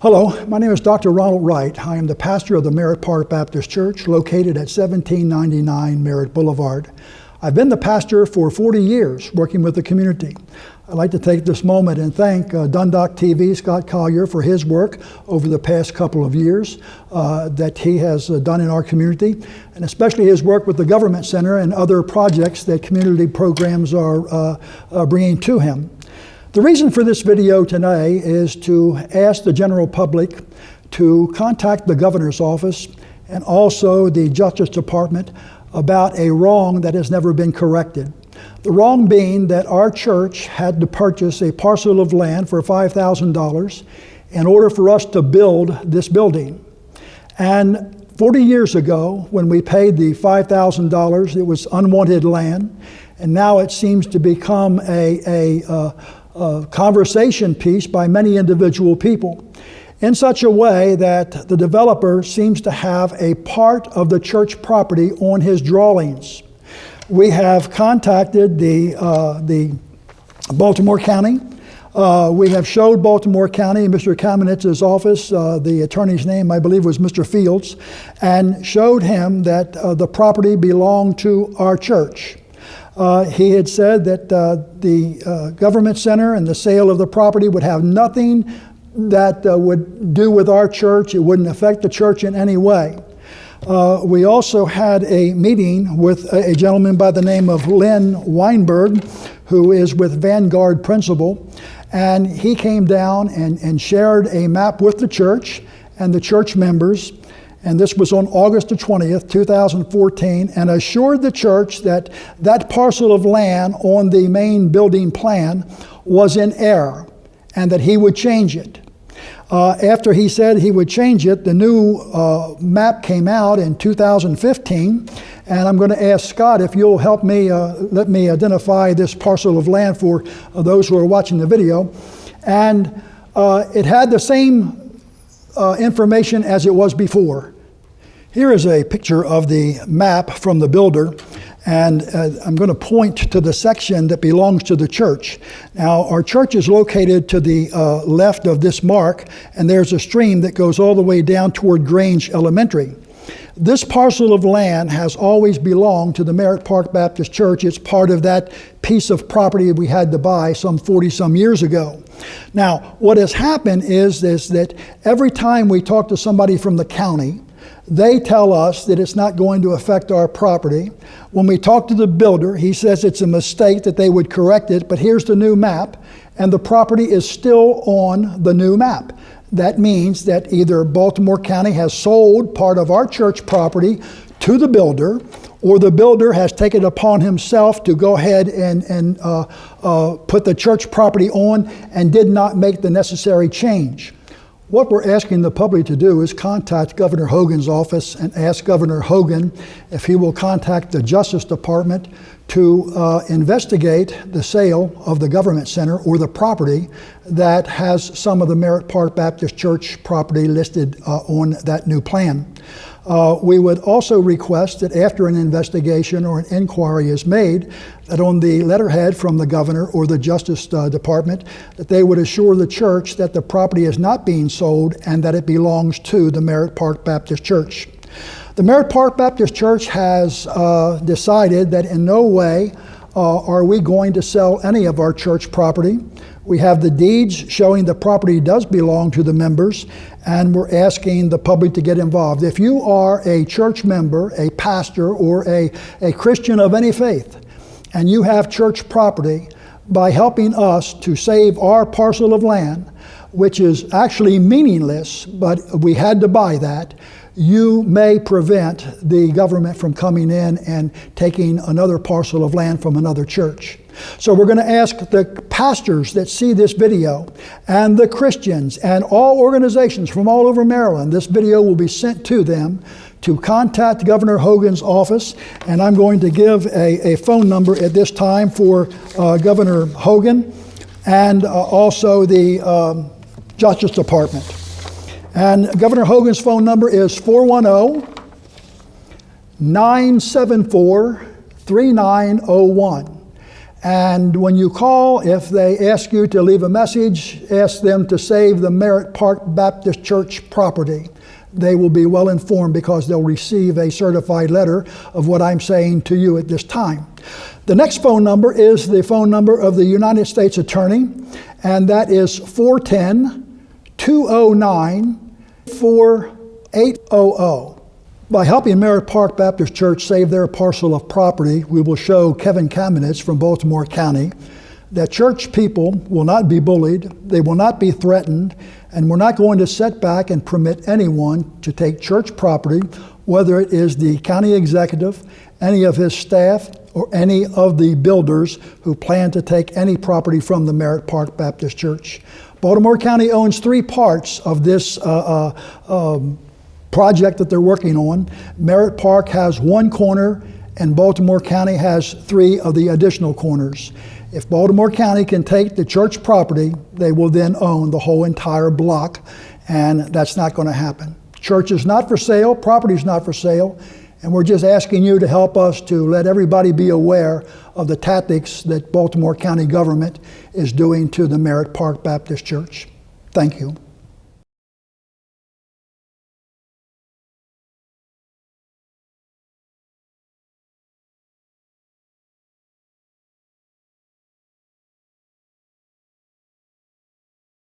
Hello, my name is Dr. Ronald Wright. I am the pastor of the Merritt Park Baptist Church located at 1799 Merritt Boulevard. I've been the pastor for 40 years working with the community. I'd like to take this moment and thank Dundalk TV, Scott Collier, for his work over the past couple of years that he has done in our community, and especially his work with the Government Center and other projects that community programs are bringing to him. The reason for this video today is to ask the general public to contact the governor's office and also the Justice Department about a wrong that has never been corrected. The wrong being that our church had to purchase a parcel of land for $5,000 in order for us to build this building. And 40 years ago, when we paid the $5,000, it was unwanted land, and now it seems to become a conversation piece by many individual people in such a way that the developer seems to have a part of the church property on his drawings. We have contacted the Baltimore County. We have showed Baltimore County, Mr. Kamenitz's office, the attorney's name I believe was Mr. Fields, and showed him that the property belonged to our church. He had said that the Government Center and the sale of the property would have nothing that would do with our church. It wouldn't affect the church in any way. We also had a meeting with a gentleman by the name of Lynn Weinberg, who is with Vanguard Principal, and he came down and shared a map with the church and the church members. And this was on August the 20th, 2014, and assured the church that that parcel of land on the main building plan was in error and that he would change it. After he said he would change it, the new map came out in 2015, and I'm going to ask Scott if you'll help me, let me identify this parcel of land for those who are watching the video. And it had the same information as it was before. Here is a picture of the map from the builder, and I'm going to point to the section that belongs to the church. Now, our church is located to the left of this mark, and there's a stream that goes all the way down toward Grange Elementary. This parcel of land has always belonged to the Merritt Park Baptist Church. It's part of that piece of property we had to buy some 40-some years ago. Now, what has happened is that every time we talk to somebody from the county, they tell us that it's not going to affect our property. When we talk to the builder, he says it's a mistake, that they would correct it, but here's the new map, and the property is still on the new map. That means that either Baltimore County has sold part of our church property to the builder, or the builder has taken it upon himself to go ahead and put the church property on and did not make the necessary change. What we're asking the public to do is contact Governor Hogan's office and ask Governor Hogan if he will contact the Justice Department to investigate the sale of the Government Center or the property that has some of the Merritt Park Baptist Church property listed on that new plan. We would also request that after an investigation or an inquiry is made, that on the letterhead from the governor or the Justice Department, that they would assure the church that the property is not being sold and that it belongs to the Merritt Park Baptist Church. The Merritt Park Baptist Church has decided that in no way are we going to sell any of our church property. We have the deeds showing the property does belong to the members, and we're asking the public to get involved. If you are a church member, a pastor, or a Christian of any faith, and you have church property, by helping us to save our parcel of land, which is actually meaningless, but we had to buy that, you may prevent the government from coming in and taking another parcel of land from another church. So we're going to ask the pastors that see this video and the Christians and all organizations from all over Maryland, this video will be sent to them, to contact Governor Hogan's office. And I'm going to give a phone number at this time for Governor Hogan and also the Justice Department. And Governor Hogan's phone number is 410-974-3901. And when you call, if they ask you to leave a message, ask them to save the Merritt Park Baptist Church property. They will be well informed because they'll receive a certified letter of what I'm saying to you at this time. The next phone number is the phone number of the United States Attorney, and that is 410-209-4800. By helping Merritt Park Baptist Church save their parcel of property, we will show Kevin Kamenetz from Baltimore County that church people will not be bullied, they will not be threatened, and we're not going to sit back and permit anyone to take church property, whether it is the county executive, any of his staff, or any of the builders who plan to take any property from the Merritt Park Baptist Church. Baltimore County owns 3 parts of this project that they're working on. Merritt Park has 1 corner, and Baltimore County has 3 of the additional corners. If Baltimore County can take the church property, they will then own the whole entire block, and that's not going to happen. Church is not for sale, property is not for sale, and we're just asking you to help us to let everybody be aware of the tactics that Baltimore County government is doing to the Merritt Park Baptist Church. Thank you.